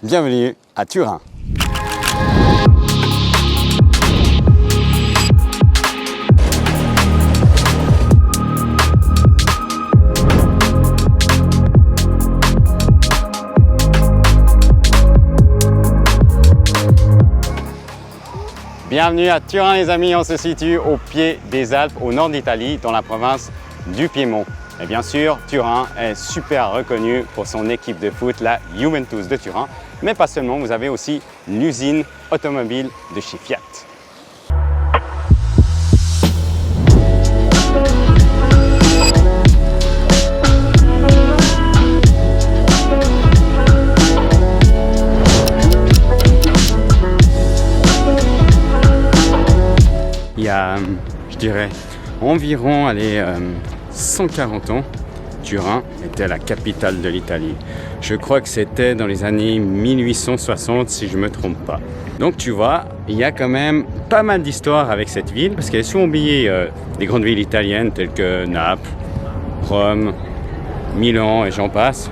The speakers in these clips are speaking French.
Bienvenue à Turin. Bienvenue à Turin les amis, on se situe au pied des Alpes, au nord d'Italie, dans la province du Piémont. Et bien sûr, Turin est super reconnu pour son équipe de foot, la Juventus de Turin. Mais pas seulement, vous avez aussi l'usine automobile de chez Fiat. Il y a, je dirais, environ 140 ans, Turin était la capitale de l'Italie. Je crois que c'était dans les années 1860 si je ne me trompe pas. Donc tu vois, il y a quand même pas mal d'histoires avec cette ville parce qu'elle est souvent oubliée des grandes villes italiennes telles que Naples, Rome, Milan et j'en passe.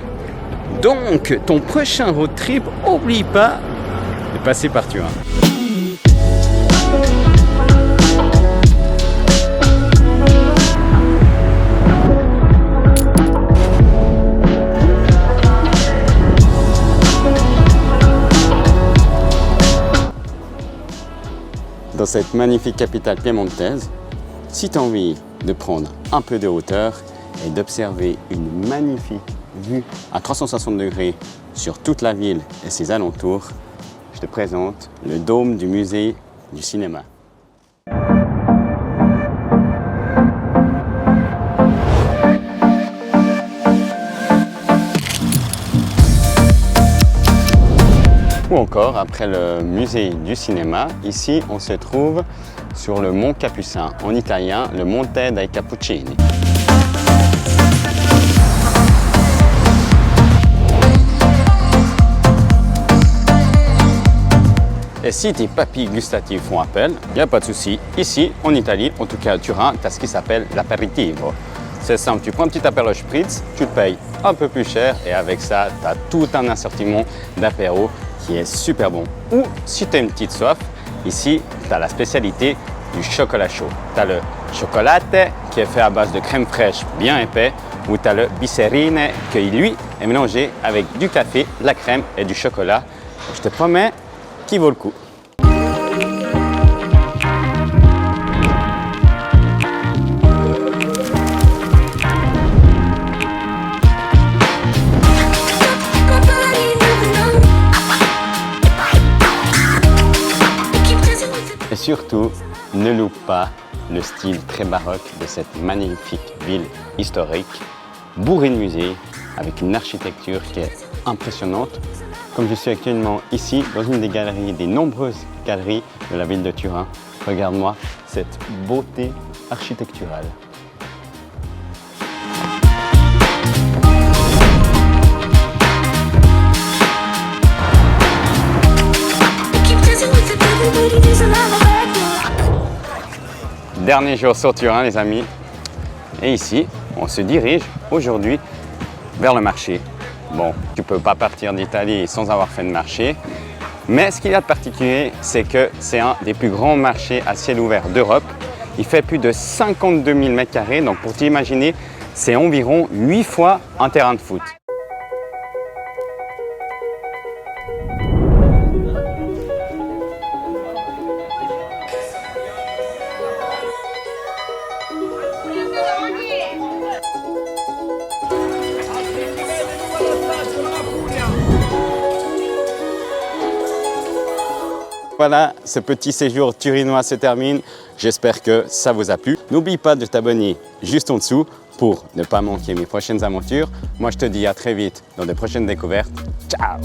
Donc ton prochain road trip, n'oublie pas de passer par Turin. Dans cette magnifique capitale piémontaise, si tu as envie de prendre un peu de hauteur et d'observer une magnifique vue à 360 degrés sur toute la ville et ses alentours, je te présente le dôme du musée du cinéma. Ou encore, après le musée du cinéma, ici on se trouve sur le mont Capucin, en italien le Monte dei Cappuccini. Et si tes papilles gustatives font appel, il n'y a pas de souci. Ici, en Italie, en tout cas à Turin, tu as ce qui s'appelle l'aperitivo. C'est simple, tu prends un petit apéro spritz, tu le payes un peu plus cher et avec ça, tu as tout un assortiment d'apéros qui est super bon. Ou si tu as une petite soif, ici tu as la spécialité du chocolat chaud. Tu as le chocolate qui est fait à base de crème fraîche bien épais, ou tu as le bisserine qui lui est mélangé avec du café, la crème et du chocolat. Je te promets qu'il vaut le coup. Et surtout, ne loupe pas le style très baroque de cette magnifique ville historique, bourrée de musées, avec une architecture qui est impressionnante. Comme je suis actuellement ici, dans une des galeries, des nombreuses galeries de la ville de Turin, regarde-moi cette beauté architecturale. Dernier jour sur Turin les amis, et ici on se dirige aujourd'hui vers le marché. Bon, tu peux pas partir d'Italie sans avoir fait de marché, mais ce qu'il y a de particulier, c'est que c'est un des plus grands marchés à ciel ouvert d'Europe. Il fait plus de 52 000 m², donc pour t'imaginer, c'est environ 8 fois un terrain de foot. Voilà, ce petit séjour turinois se termine. J'espère que ça vous a plu. N'oublie pas de t'abonner juste en dessous pour ne pas manquer mes prochaines aventures. Moi, je te dis à très vite dans de prochaines découvertes. Ciao!